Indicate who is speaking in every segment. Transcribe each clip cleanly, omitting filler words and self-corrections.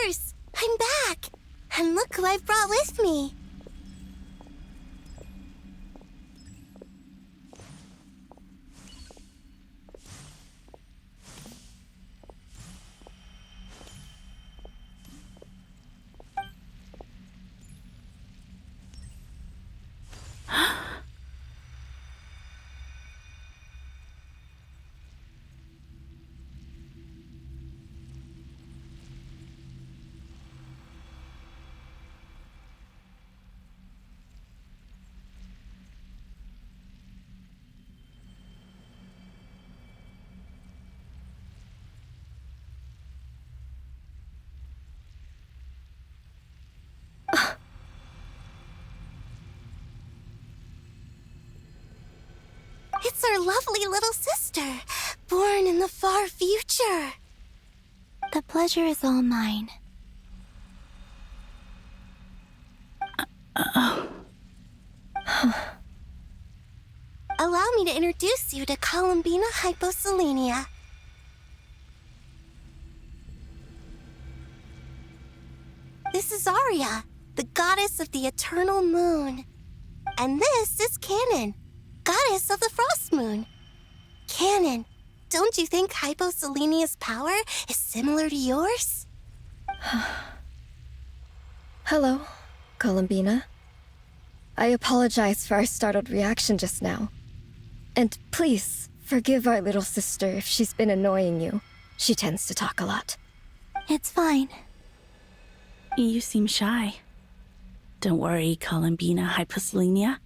Speaker 1: course! I'm back! And look who I've brought with me! It's our lovely little sister, born in the far future. The pleasure is all mine. Allow me to introduce you to Columbina Hyposelenia. This is Arya, the goddess of the eternal moon. And this is Canon, goddess of the frost moon. Canon, don't you think Hyposelenia's power is similar to yours?
Speaker 2: Hello, Columbina. I apologize for our startled reaction just now. And please, forgive our little sister if she's been annoying you. She tends to talk a lot.
Speaker 1: It's fine.
Speaker 3: You seem shy. Don't worry, Columbina Hyposelenia.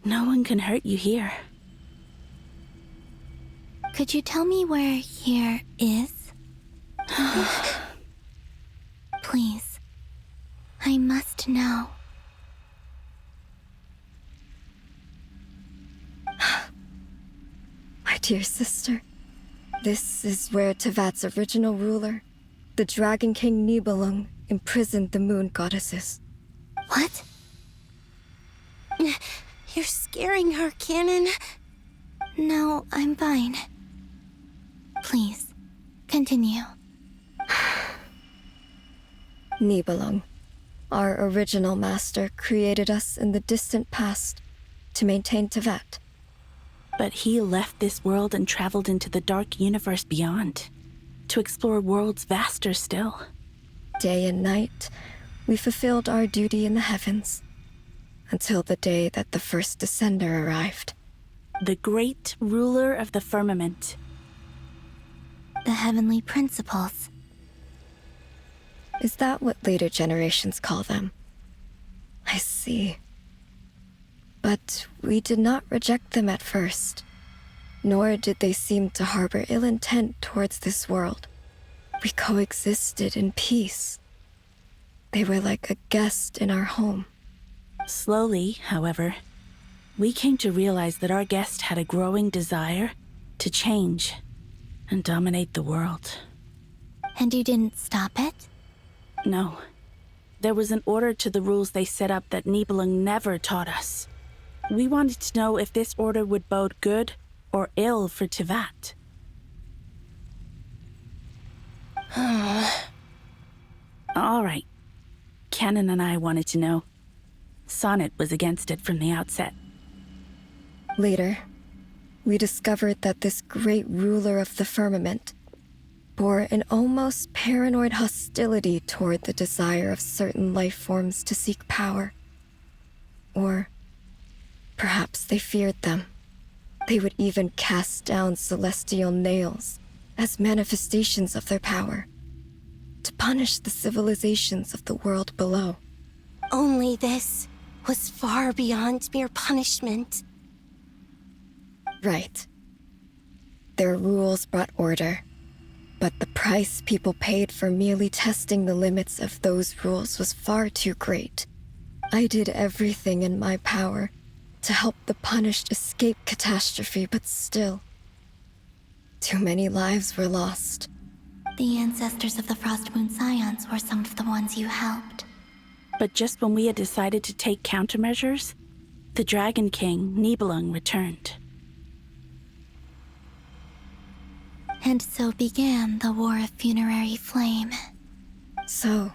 Speaker 3: No one can hurt you here.
Speaker 1: Could you tell me where here is? Please. I must know.
Speaker 2: My dear sister, this is where Tevat's original ruler, the Dragon King Nibelung, imprisoned the moon goddesses.
Speaker 1: What? You're scaring her, Canon. No, I'm fine. Please, continue.
Speaker 2: Nibelung, our original master, created us in the distant past to maintain Tevat.
Speaker 3: But he left this world and traveled into the dark universe beyond, to explore worlds vaster still.
Speaker 2: Day and night, we fulfilled our duty in the heavens, until the day that the first Descender arrived.
Speaker 3: The great ruler of the firmament.
Speaker 1: The heavenly principles.
Speaker 2: Is that what later generations call them? I see. But we did not reject them at first, nor did they seem to harbor ill intent towards this world. We coexisted in peace. They were like a guest in our home.
Speaker 3: Slowly, however, we came to realize that our guest had a growing desire to change and dominate the world.
Speaker 1: And you didn't stop it?
Speaker 3: No. There was an order to the rules they set up that Nibelung never taught us. We wanted to know if this order would bode good or ill for Tevat. All right. Canon and I wanted to know. Sonnet was against it from the outset.
Speaker 2: Later, we discovered that this great ruler of the firmament bore an almost paranoid hostility toward the desire of certain life forms to seek power. Or perhaps they feared them. They would even cast down celestial nails as manifestations of their power, to punish the civilizations of the world below.
Speaker 1: Only this was far beyond mere punishment.
Speaker 2: Right. Their rules brought order, but the price people paid for merely testing the limits of those rules was far too great. I did everything in my power to help the punished escape catastrophe, but still, too many lives were lost.
Speaker 1: The ancestors of the Frost Moon Scions were some of the ones you helped.
Speaker 3: But just when we had decided to take countermeasures, the Dragon King, Nibelung, returned.
Speaker 1: And so began the War of Funerary Flame.
Speaker 2: So,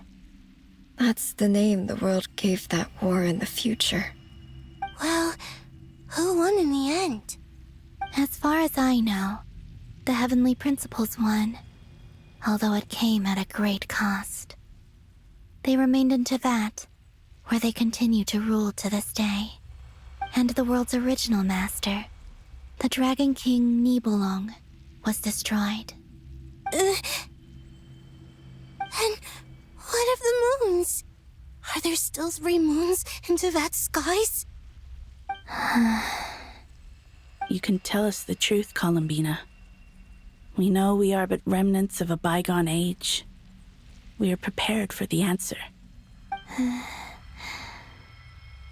Speaker 2: that's the name the world gave that war in the future.
Speaker 1: Well, who won in the end?
Speaker 4: As far as I know, the Heavenly Principles won, although it came at a great cost. They remained in Teyvat, where they continue to rule to this day. And the world's original master, the Dragon King Nibelung, was destroyed.
Speaker 1: And what of the moons? Are there still 3 moons in Teyvat's skies?
Speaker 3: You can tell us the truth, Columbina. We know we are but remnants of a bygone age. We are prepared for the answer.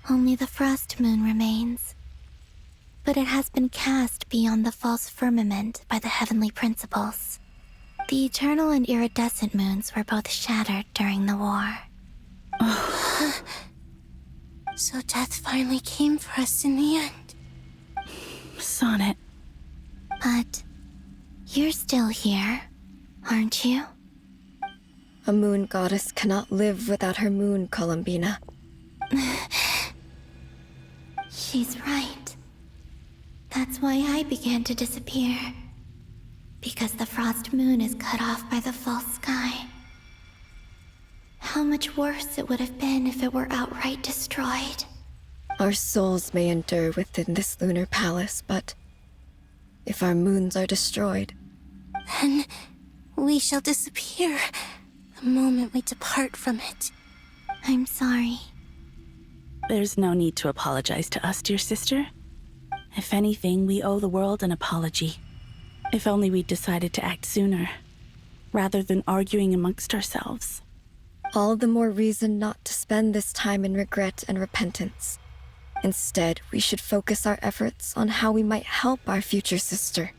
Speaker 4: Only the Frost Moon remains. But it has been cast beyond the false firmament by the Heavenly Principles. The eternal and iridescent moons were both shattered during the war.
Speaker 1: So death finally came for us in the end.
Speaker 3: Sonnet.
Speaker 4: But you're still here, aren't you?
Speaker 2: A moon goddess cannot live without her moon, Columbina.
Speaker 4: She's right. That's why I began to disappear. Because the Frost Moon is cut off by the false sky. How much worse it would have been if it were outright destroyed.
Speaker 2: Our souls may endure within this lunar palace, but if our moons are destroyed,
Speaker 1: Then we shall disappear the moment we depart from it.
Speaker 4: I'm sorry.
Speaker 3: There's no need to apologize to us, dear sister. If anything, we owe the world an apology. If only we'd decided to act sooner, rather than arguing amongst ourselves.
Speaker 2: all the more reason not to spend this time in regret and repentance. Instead, we should focus our efforts on how we might help our future sister.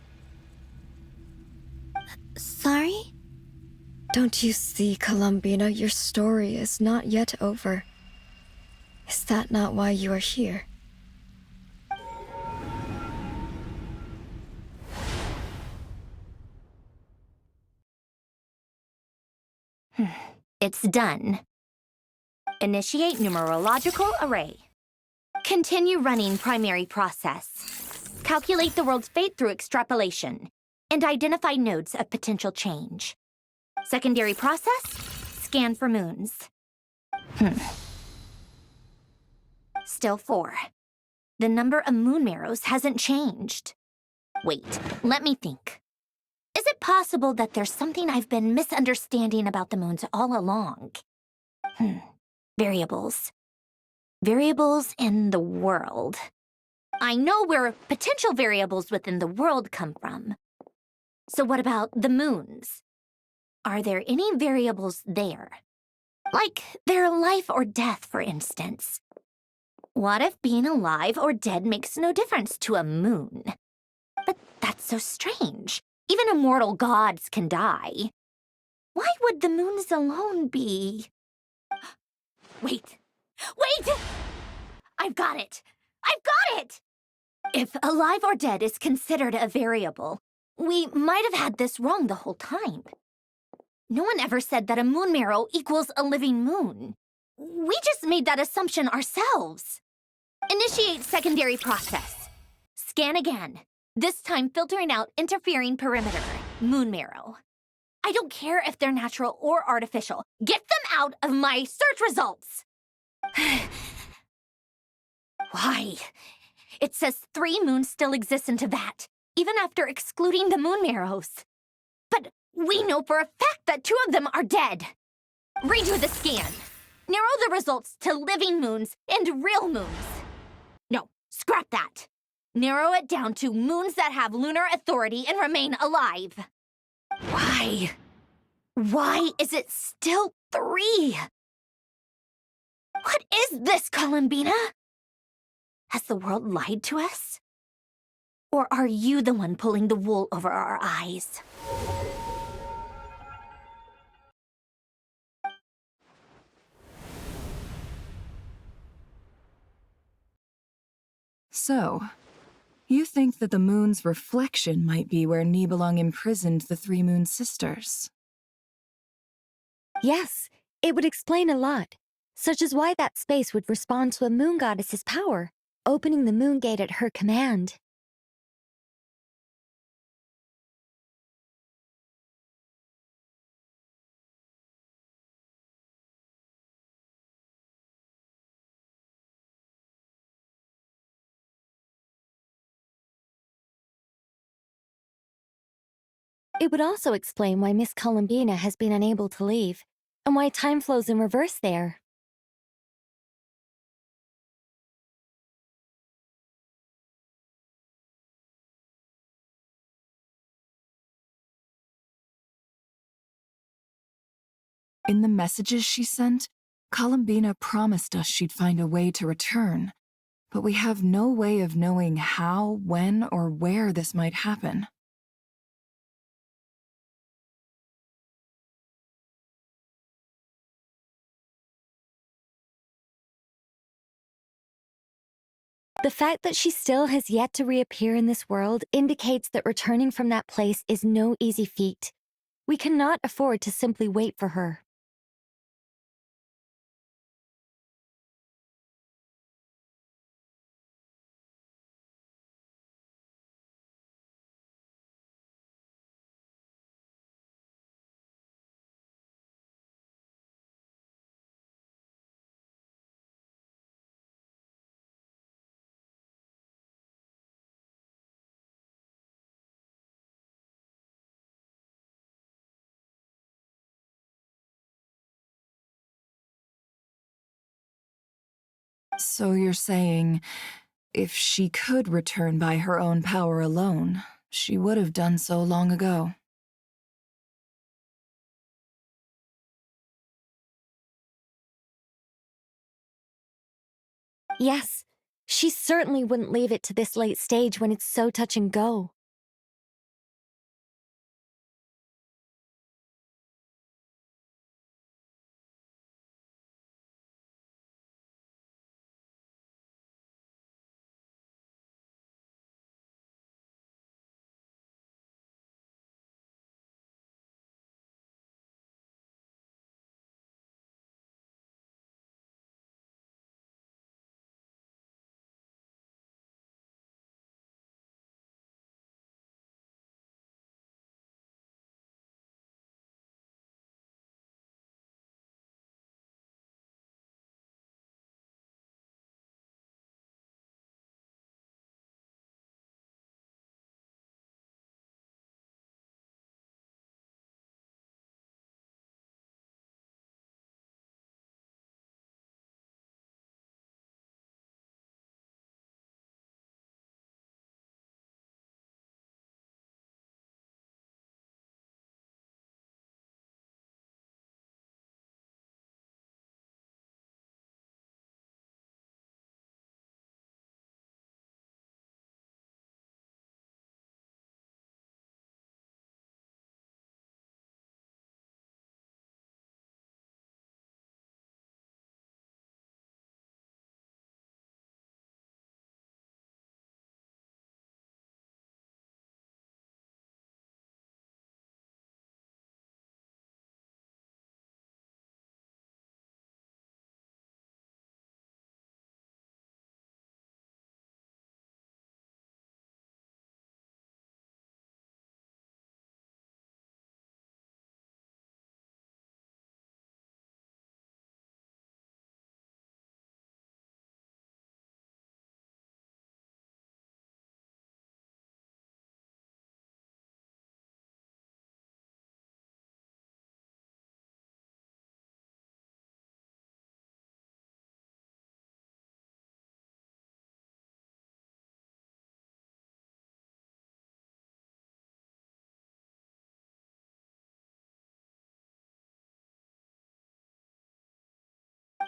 Speaker 4: Sorry?
Speaker 2: Don't you see, Columbina, your story is not yet over. Is that not why you are here?
Speaker 5: It's done. Initiate numerological array. Continue running primary process. Calculate the world's fate through extrapolation. And identify nodes of potential change. Secondary process, scan for moons. Still 4. The number of moon marrows hasn't changed. Wait, let me think. Is it possible that there's something I've been misunderstanding about the moons all along? Variables. Variables in the world. I know where potential variables within the world come from. So what about the moons? Are there any variables there? Like their life or death, for instance. What if being alive or dead makes no difference to a moon? But that's so strange. Even immortal gods can die. Why would the moons alone be? Wait! I've got it! If alive or dead is considered a variable, we might have had this wrong the whole time. No one ever said that a moon marrow equals a living moon. We just made that assumption ourselves. Initiate secondary process. Scan again. This time filtering out interfering perimeter, moon marrow. I don't care if they're natural or artificial. Get them out of my search results! Why? It says 3 moons still exist in Teyvat, even after excluding the moon marrows. But we know for a fact that 2 of them are dead. Redo the scan. Narrow the results to living moons and real moons. No, scrap that. Narrow it down to moons that have lunar authority and remain alive. Why? Why is it still 3? What is this, Columbina? Has the world lied to us? Or are you the one pulling the wool over our eyes?
Speaker 6: So, you think that the moon's reflection might be where Nibelung imprisoned the 3 moon sisters?
Speaker 7: Yes, it would explain a lot, such as why that space would respond to a moon goddess's power, opening the moon gate at her command. It would also explain why Miss Columbina has been unable to leave, and why time flows in reverse there.
Speaker 6: In the messages she sent, Columbina promised us she'd find a way to return, but we have no way of knowing how, when, or where this might happen.
Speaker 7: The fact that she still has yet to reappear in this world indicates that returning from that place is no easy feat. We cannot afford to simply wait for her.
Speaker 6: So you're saying, if she could return by her own power alone, she would have done so long ago.
Speaker 7: Yes, she certainly wouldn't leave it to this late stage when it's so touch and go.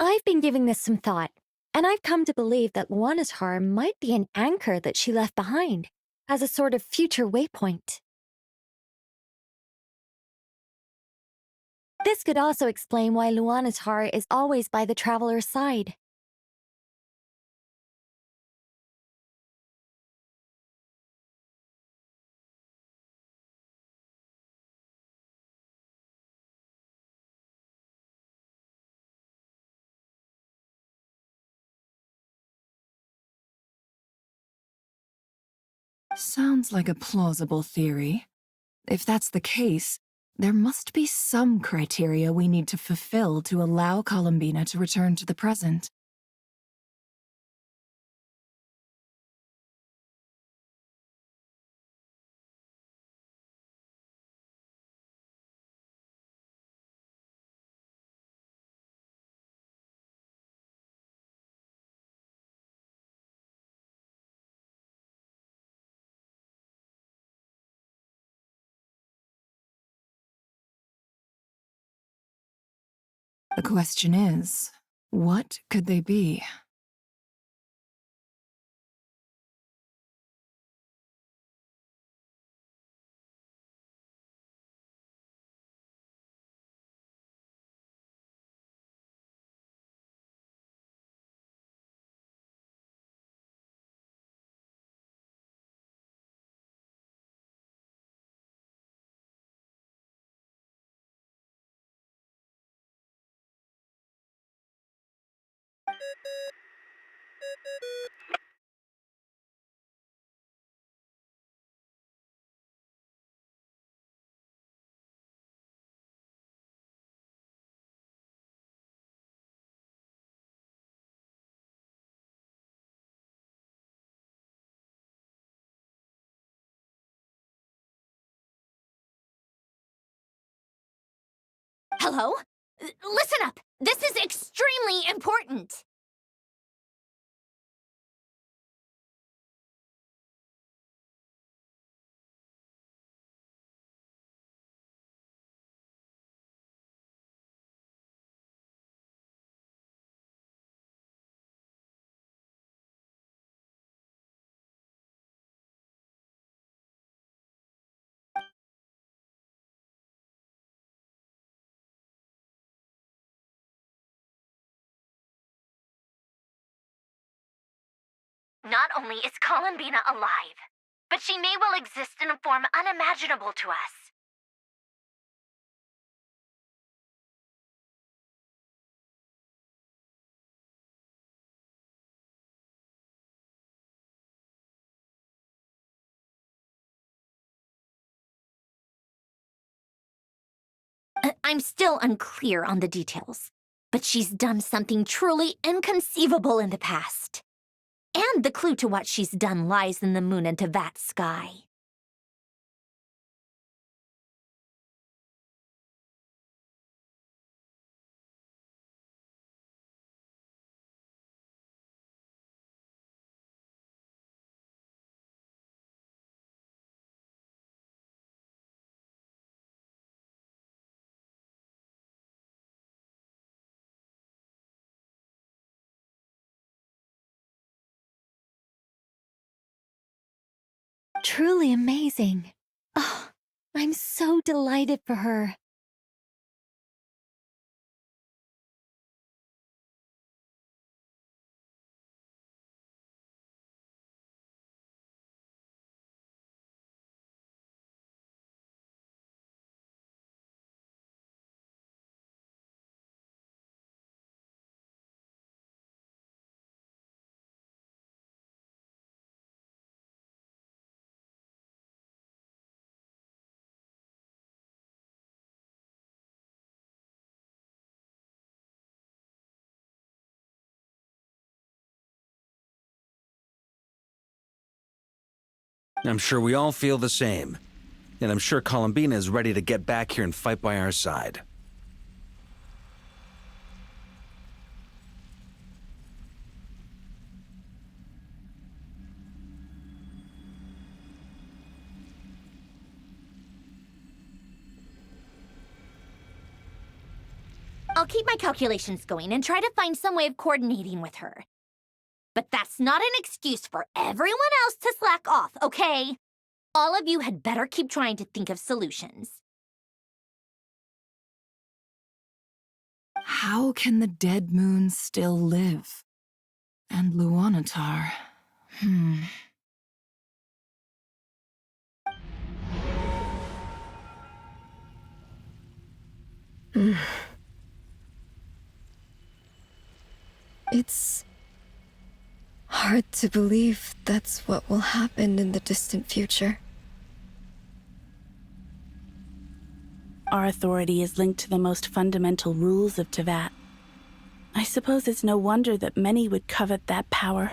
Speaker 7: I've been giving this some thought, and I've come to believe that Luana's harm might be an anchor that she left behind, as a sort of future waypoint. This could also explain why Luana's heart is always by the traveler's side.
Speaker 6: Sounds like a plausible theory. If that's the case, there must be some criteria we need to fulfill to allow Columbina to return to the present. The question is, what could they be?
Speaker 5: Hello? Listen up! This is extremely important! Not only is Columbina alive, but she may well exist in a form unimaginable to us. I'm still unclear on the details, but she's done something truly inconceivable in the past. And the clue to what she's done lies in the moon and Tevat sky.
Speaker 7: Truly amazing. Oh, I'm so delighted for her.
Speaker 8: I'm sure we all feel the same. And I'm sure Columbina is ready to get back here and fight by our side.
Speaker 5: I'll keep my calculations going and try to find some way of coordinating with her. But that's not an excuse for everyone else to slack off, okay? All of you had better keep trying to think of solutions.
Speaker 6: How can the dead moon still live? And Luanatar...
Speaker 2: It's Hard to believe that's what will happen in the distant future.
Speaker 3: Our authority is linked to the most fundamental rules of Teyvat. I suppose it's no wonder that many would covet that power.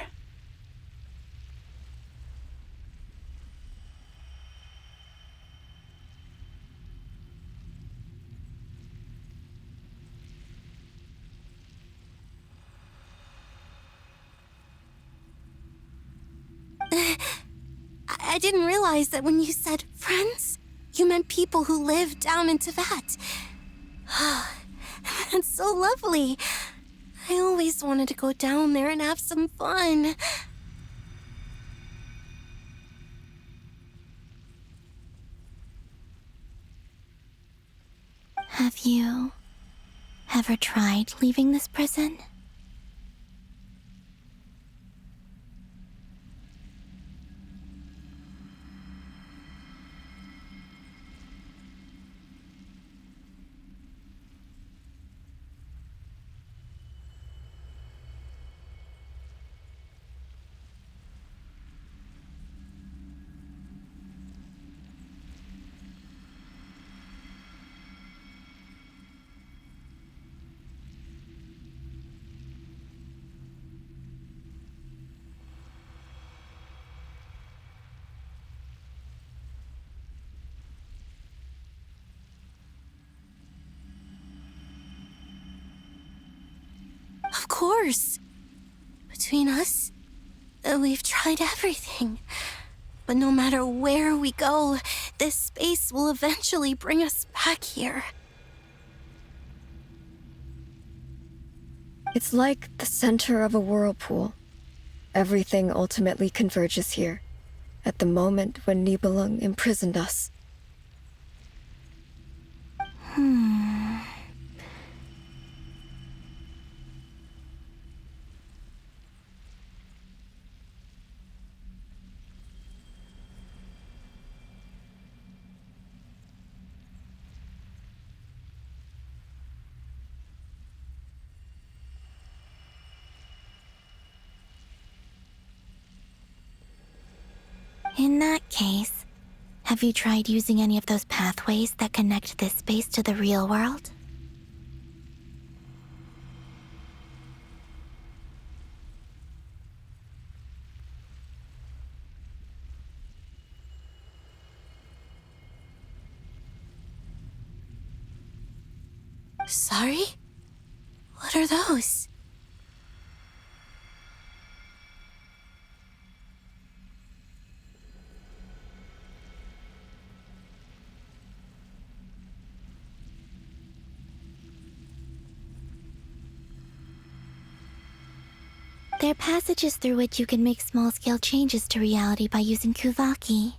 Speaker 1: I didn't realize that when you said friends, you meant people who live down in Teyvat. That's so lovely. I always wanted to go down there and have some fun.
Speaker 4: Have you ever tried leaving this prison?
Speaker 1: Of course. Between us, we've tried everything. But no matter where we go, this space will eventually bring us back here.
Speaker 2: It's like the center of a whirlpool. Everything ultimately converges here, at the moment when Nibelung imprisoned us.
Speaker 4: In that case, have you tried using any of those pathways that connect this space to the real world?
Speaker 1: Sorry? What are those?
Speaker 4: They're passages through which you can make small-scale changes to reality by using Kuvaki.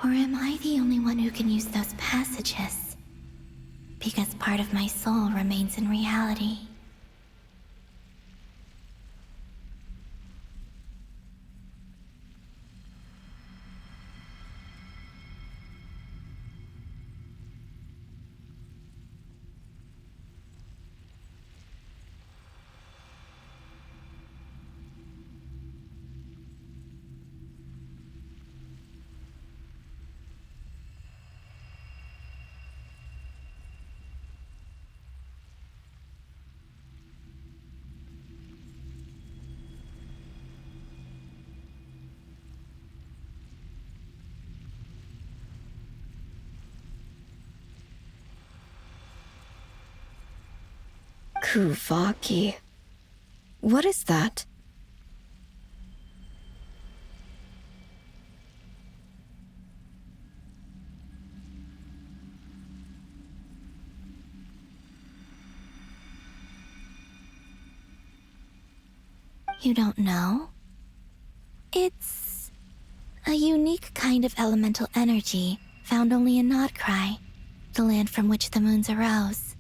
Speaker 4: Or am I the only one who can use those passages? Because part of my soul remains in reality.
Speaker 2: Kuvaki. What is that?
Speaker 4: You don't know? It's a unique kind of elemental energy found only in Nodcry, the land from which the moons arose.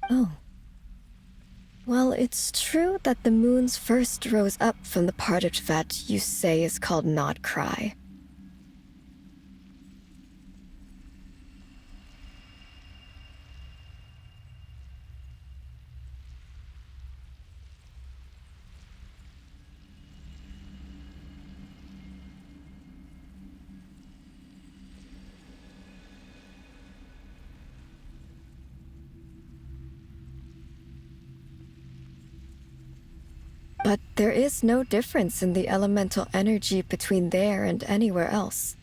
Speaker 2: Oh. Well, it's true that the moons first rose up from the part of Tvet you say is called Not Cry. But there is no difference in the elemental energy between there and anywhere else.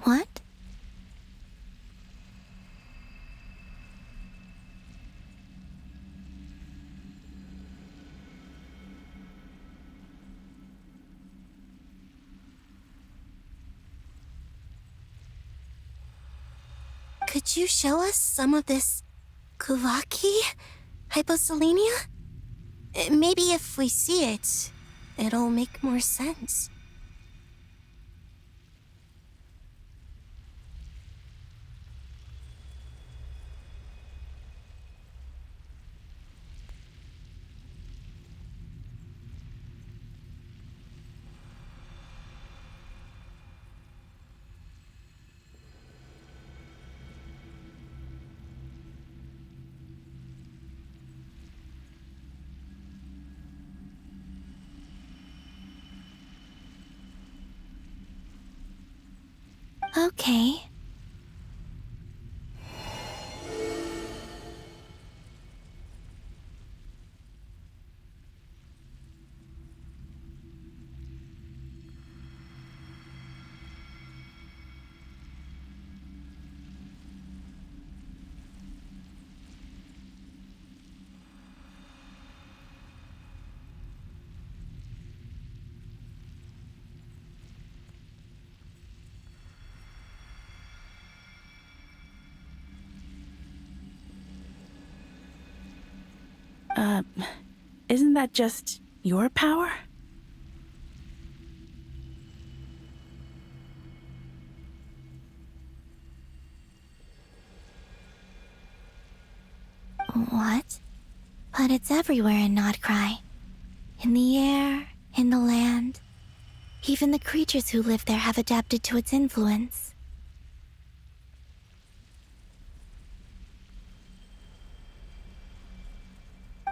Speaker 4: What?
Speaker 1: Could you show us some of this Kuvaki hyposelenia? Maybe if we see it, it'll make more sense.
Speaker 4: Okay.
Speaker 3: Isn't that just your power?
Speaker 4: What? But it's everywhere in Not Cry. In the air, in the land. Even the creatures who live there have adapted to its influence.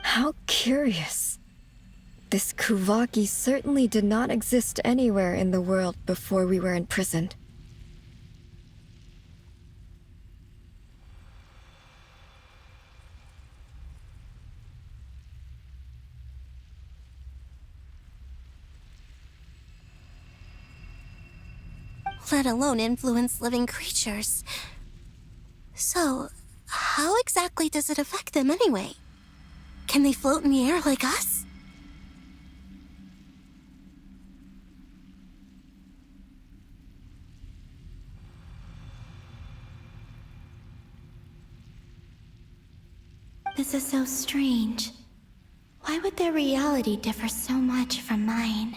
Speaker 2: How curious. This Kuvaki certainly did not exist anywhere in the world before we were imprisoned.
Speaker 1: Let alone influence living creatures. So, how exactly does it affect them anyway? Can they float in the air like us?
Speaker 4: This is so strange. Why would their reality differ so much from mine?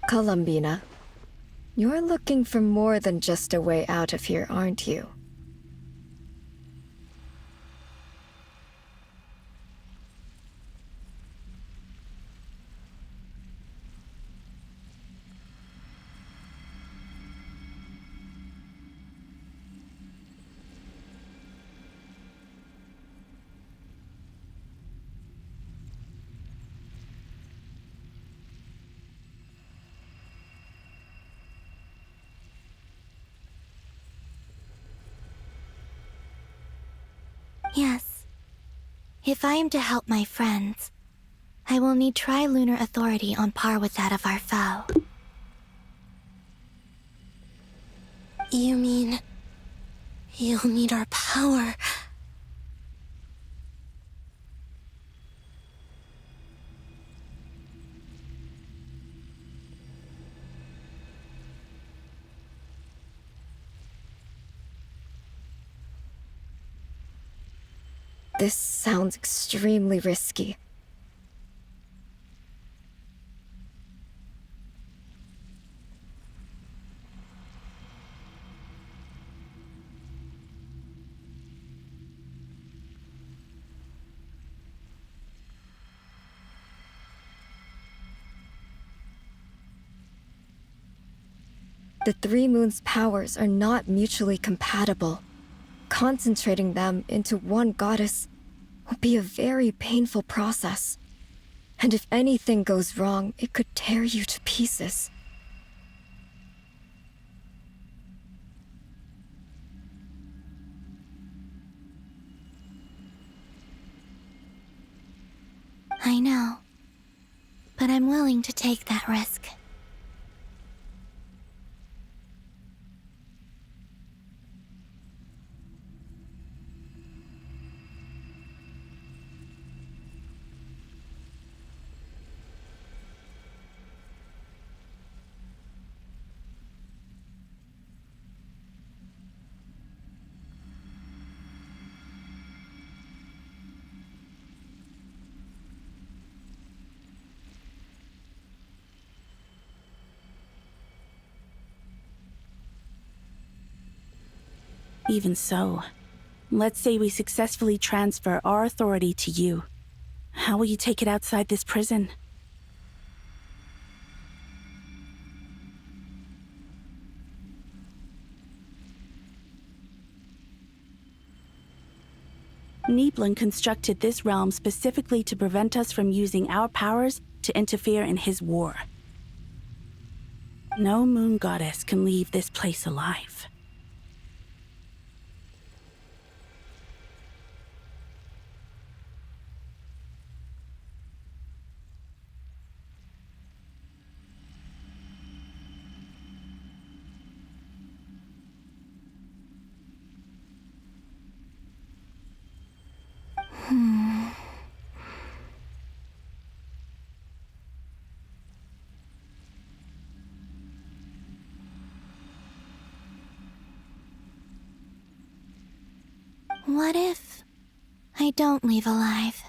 Speaker 2: Columbina, you're looking for more than just a way out of here, aren't you?
Speaker 4: Yes. If I am to help my friends, I will need tri-lunar authority on par with that of our foe.
Speaker 1: You mean you'll need our power?
Speaker 2: This sounds extremely risky. The three moons' powers are not mutually compatible. Concentrating them into one goddess will be a very painful process. And if anything goes wrong, it could tear you to pieces.
Speaker 4: I know, but I'm willing to take that risk.
Speaker 3: Even so, let's say we successfully transfer our authority to you. How will you take it outside this prison? Niblin constructed this realm specifically to prevent us from using our powers to interfere in his war. No moon goddess can leave this place alive.
Speaker 4: What if I don't leave alive?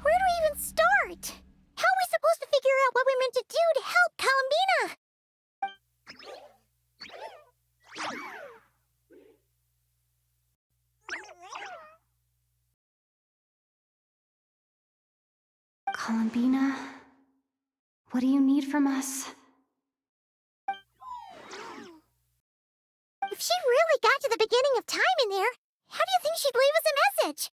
Speaker 5: Where do we even start? How are we supposed to figure out what we're meant to do to help Columbina?
Speaker 7: Columbina, what do you need from us?
Speaker 5: If she really got to the beginning of time in there, how do you think she'd leave us a message?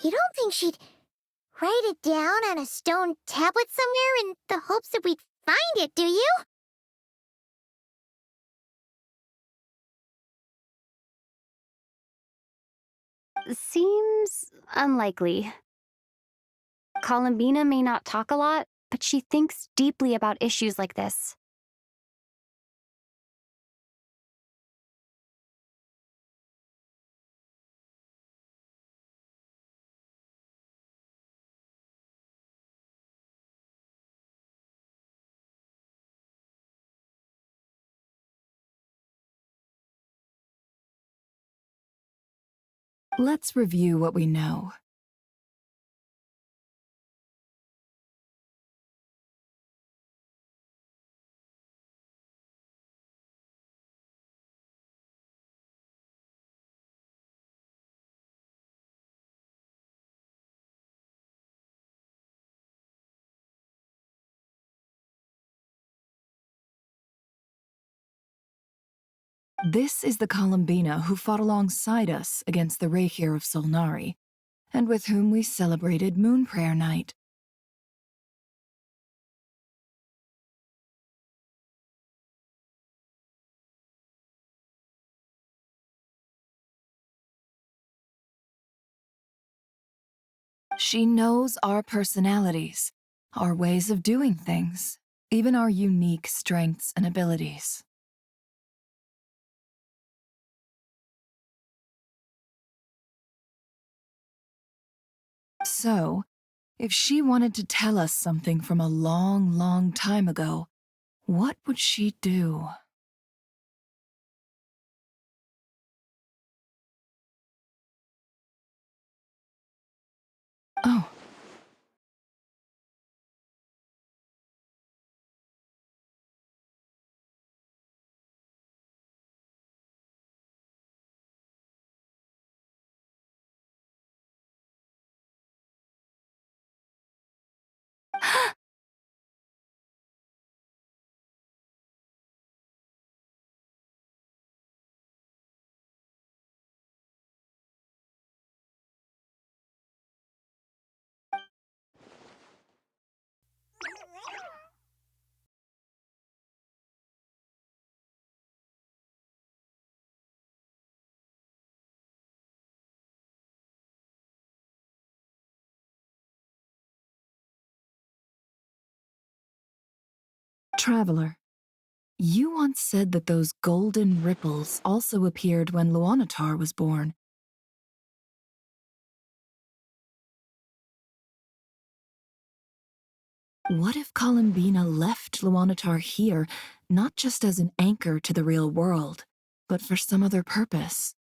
Speaker 5: You don't think she'd write it down on a stone tablet somewhere in the hopes that we'd find it, do you?
Speaker 7: Seems unlikely. Columbina may not talk a lot, but she thinks deeply about issues like this.
Speaker 6: Let's review what we know. This is the Columbina who fought alongside us against the Reikir of Solnari, and with whom we celebrated Moon Prayer Night. She knows our personalities, our ways of doing things, even our unique strengths and abilities. So, if she wanted to tell us something from a long, long time ago, what would she do? Oh. Traveler, you once said that those golden ripples also appeared when Luanatar was born. What if Columbina left Luanatar here, not just as an anchor to the real world, but for some other purpose?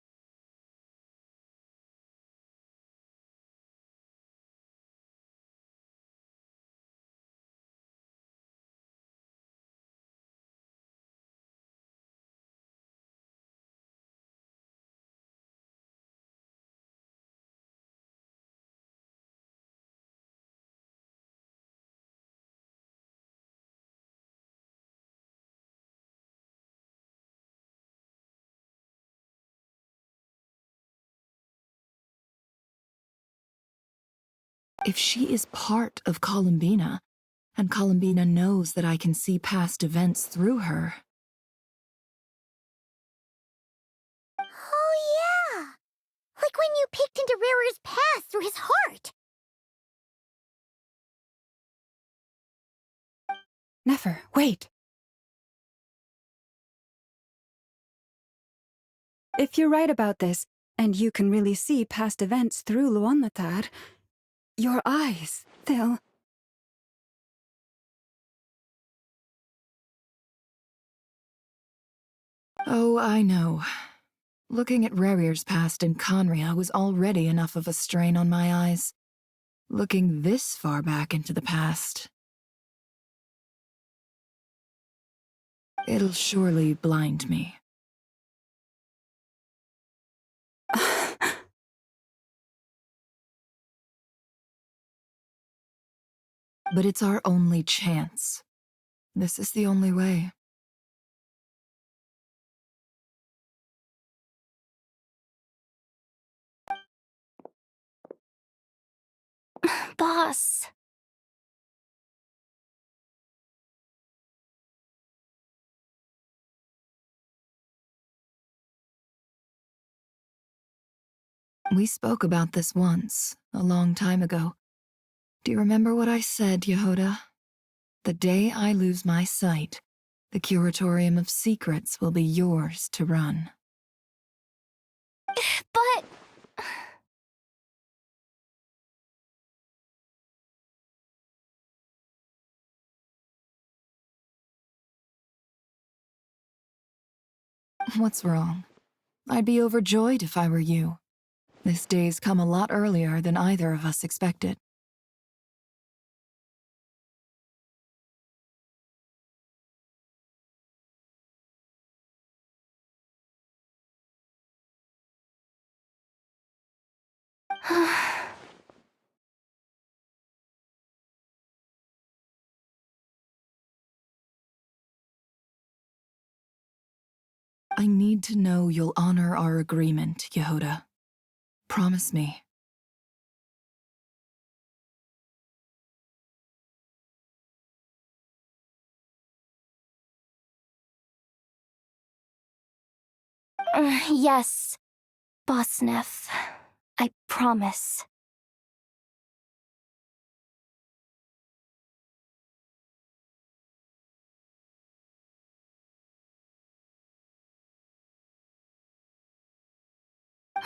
Speaker 6: If she is part of Columbina, and Columbina knows that I can see past events through her.
Speaker 5: Oh, yeah! Like when you peeked into Rarer's past through his heart!
Speaker 9: Nefer, wait! If you're right about this, and you can really see past events through Luanlatar, your eyes, they'll...
Speaker 6: Oh, I know. Looking at Rerir's past in Conria was already enough of a strain on my eyes. Looking this far back into the past... it'll surely blind me. But it's our only chance. This is the only way.
Speaker 5: Boss.
Speaker 6: We spoke about this once, a long time ago. Do you remember what I said, Yehoda? The day I lose my sight, the Curatorium of Secrets will be yours to run.
Speaker 5: But...
Speaker 6: What's wrong? I'd be overjoyed if I were you. This day's come a lot earlier than either of us expected. I need to know you'll honor our agreement, Yehoda. Promise me.
Speaker 5: Yes, Boss Neff. I promise.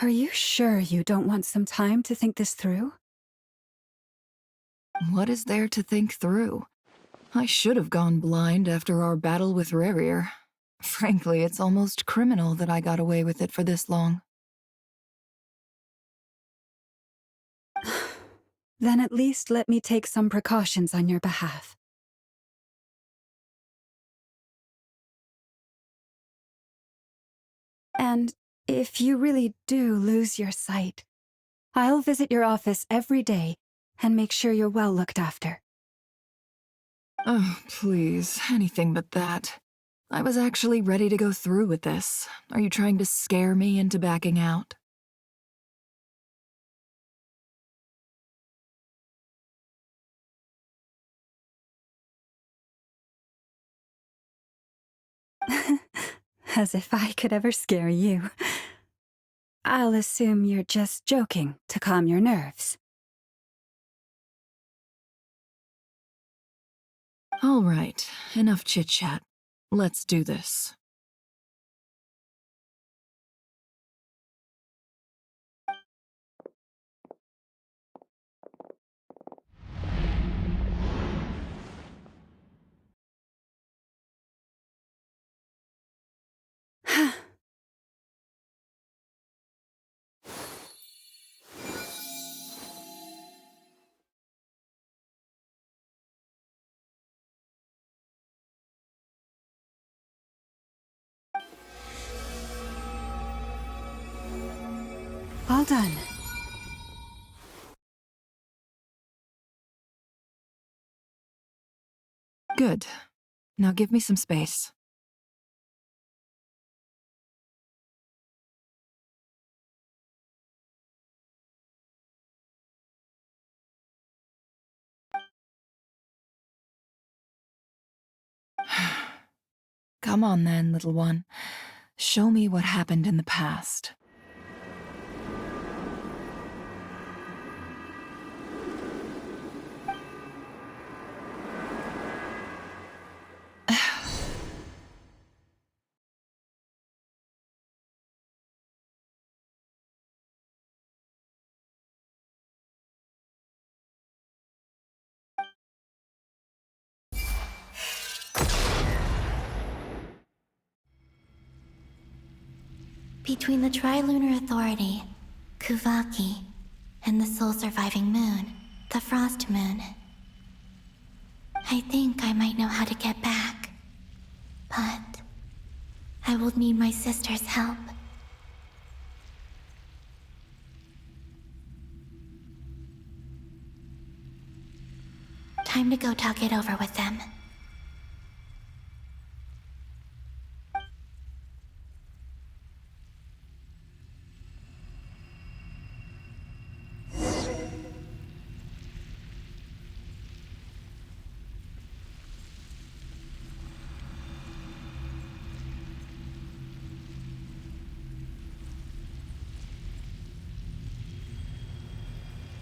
Speaker 9: Are you sure you don't want some time to think this through?
Speaker 6: What is there to think through? I should have gone blind after our battle with Rerir. Frankly, it's almost criminal that I got away with it for this long.
Speaker 9: Then at least let me take some precautions on your behalf. And if you really do lose your sight, I'll visit your office every day and make sure you're well looked after.
Speaker 6: Oh, please, anything but that. I was actually ready to go through with this. Are you trying to scare me into backing out?
Speaker 9: As if I could ever scare you. I'll assume you're just joking to calm your nerves.
Speaker 6: All right, enough chit-chat. Let's do this.
Speaker 9: All done.
Speaker 6: Good. Now give me some space. Come on then, little one. Show me what happened in the past.
Speaker 4: Between the Trilunar Authority, Kuvaki, and the soul-surviving moon, the Frost Moon, I think I might know how to get back. But I will need my sister's help. Time to go talk it over with them.